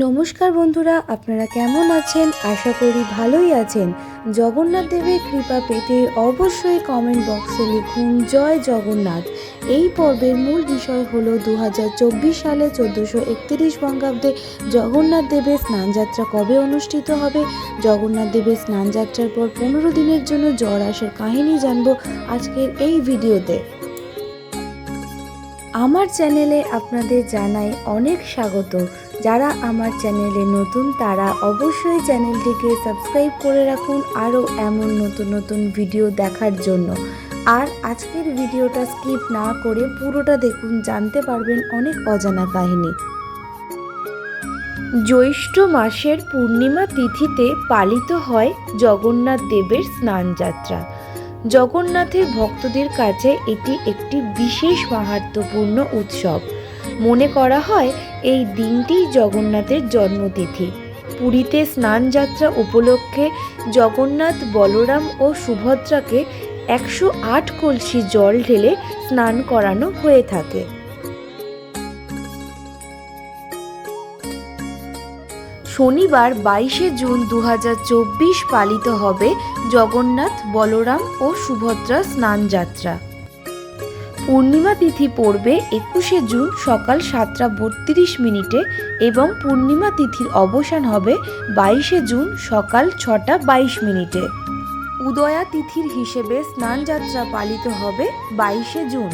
নমস্কার বন্ধুরা, আপনারা কেমন আছেন? আশা করি ভালোই আছেন। জগন্নাথ দেবের কৃপা পেতে অবশ্যই কমেন্ট বক্সে লিখুন জয় জগন্নাথ। এই পর্বের মূল বিষয় হলো 2024 সালে 1431 বঙ্গাব্দে জগন্নাথ দেবের স্নানযাত্রা কবে অনুষ্ঠিত হবে। জগন্নাথ দেবের স্নানযাত্রার পর 15 দিনের জন্য জ্বর আসার কাহিনী জানবো আজকের এই ভিডিওতে। আমার চ্যানেলে আপনাদের জানাই অনেক স্বাগত। যারা আমার চ্যানেলে নতুন তারা অবশ্যই চ্যানেলটিকে সাবস্ক্রাইব করে রাখুন আরও এমন নতুন নতুন ভিডিও দেখার জন্য। আর আজকের ভিডিওটা স্কিপ না করে পুরোটা দেখুন, জানতে পারবেন অনেক অজানা কাহিনী। জ্যৈষ্ঠ মাসের পূর্ণিমা তিথিতে পালিত হয় জগন্নাথ দেবের স্নানযাত্রা। জগন্নাথের ভক্তদের কাছে এটি একটি বিশেষ মাহাত্ম্যপূর্ণ উৎসব। মনে করা হয় এই দিনটি জগন্নাথের জন্মতিথি। পুরীতে স্নানযাত্রা উপলক্ষে জগন্নাথ, বলরাম ও সুভদ্রাকে 108 কলসি জল ঢেলে স্নান করানো হয়ে থাকে। শনিবার 22শে জুন 2024 পালিত হবে জগন্নাথ, বলরাম ও সুভদ্রা স্নানযাত্রা। পূর্ণিমা তিথি পড়বে 21শে জুন সকাল 7:32 এবং পূর্ণিমা তিথির অবসান হবে 22শে জুন সকাল 6:22। উদয়া তিথির হিসেবে স্নানযাত্রা পালিত হবে 22শে জুন।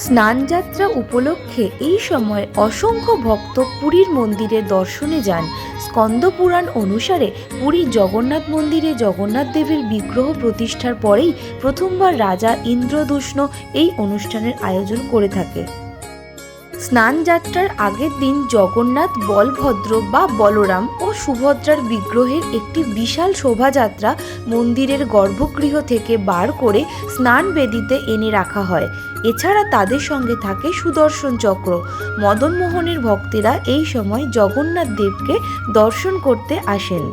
স্নানযাত্রা উপলক্ষে এই সময় অসংখ্য ভক্ত পুরীর মন্দিরে দর্শনে যান। স্কন্দ পুরাণ অনুসারে পুরীর জগন্নাথ মন্দিরে জগন্নাথ দেবের বিগ্রহ প্রতিষ্ঠার পরেই প্রথমবার রাজা ইন্দ্রদূষ্ণ এই অনুষ্ঠানের আয়োজন করে থাকে। স্নানযাত্রার আগের দিন জগন্নাথ, বলভদ্র বা বলরাম ও সুভদ্রার বিগ্রহের একটি বিশাল শোভাযাত্রা মন্দিরের গর্ভগৃহ থেকে বার করে স্নান বেদিতে এনে রাখা হয়। এছাড়া তাদের সঙ্গে থাকে সুদর্শন চক্র। মদনমোহনের ভক্তেরা এই সময় জগন্নাথ দেবকে দর্শন করতে আসেন।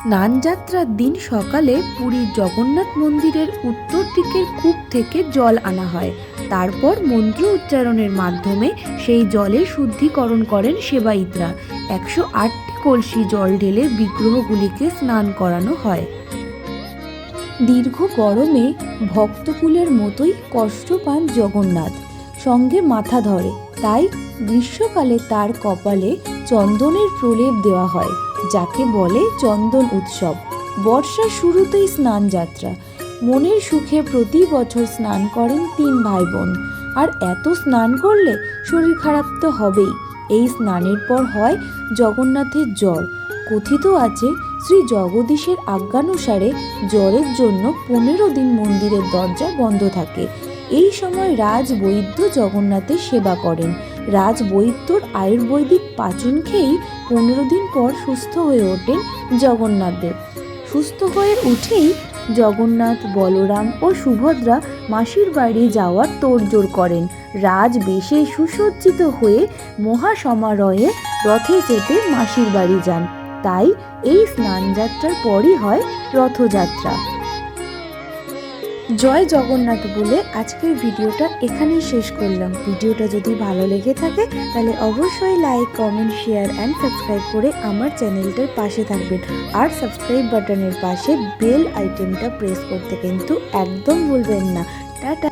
স্নানযাত্রার দিন সকালে পুরীর জগন্নাথ মন্দিরের উত্তর দিকের কূপ থেকে জল আনা হয়। তারপর মন্ত্র উচ্চারণের মাধ্যমে সেই জলে শুদ্ধিকরণ করেন সেবায়িতরা। 108টি কলসি জল ঢেলে বিগ্রহগুলিকে স্নান করানো হয়। দীর্ঘ গরমে ভক্তকুলের মতোই কষ্ট পান জগন্নাথ, সঙ্গে মাথা ধরে। তাই গ্রীষ্মকালে তার কপালে চন্দনের প্রলেপ দেওয়া হয়, যাকে বলে চন্দন উৎসব। বর্ষার শুরুতেই স্নানযাত্রা। মনের সুখে প্রতি বছর স্নান করেন 3 ভাই বোন। আর এত স্নান করলে শরীর খারাপ তো হবেই। এই স্নানের পর হয় জগন্নাথের জ্বর। কথিত আছে শ্রী জগদীশের আজ্ঞানুসারে জ্বরের জন্য 15 দিন মন্দিরের দরজা বন্ধ থাকে। এই সময় রাজবৈদ্য জগন্নাথের সেবা করেন। রাজবৈদ্যর আয়ুর্বেদিক পাচন খেয়েই 15 দিন পর সুস্থ হয়ে ওঠেন জগন্নাথ দেব। সুস্থ হয়ে উঠেই জগন্নাথ, বলরাম ও সুভদ্রা মাসির বাড়ি যাওয়ার তোড়জোড় করেন। রাজবেশে সুসজ্জিত হয়ে মহাসমারোহে রথে চেপে মাসির বাড়ি যান। তাই এই স্নানযাত্রার পরই হয় রথযাত্রা। জয় জগন্নাথ বলে আজকের ভিডিওটা এখানেই শেষ করলাম। ভিডিওটা যদি ভালো লেগে থাকে তাহলে অবশ্যই like, comment, share and subscribe করে আমার চ্যানেলটার পাশে থাকবেন। আর সাবস্ক্রাইব বাটনের পাশে বেল আইটেমটা প্রেস করতে কিন্তু একদম ভুলবেন না। টাটা।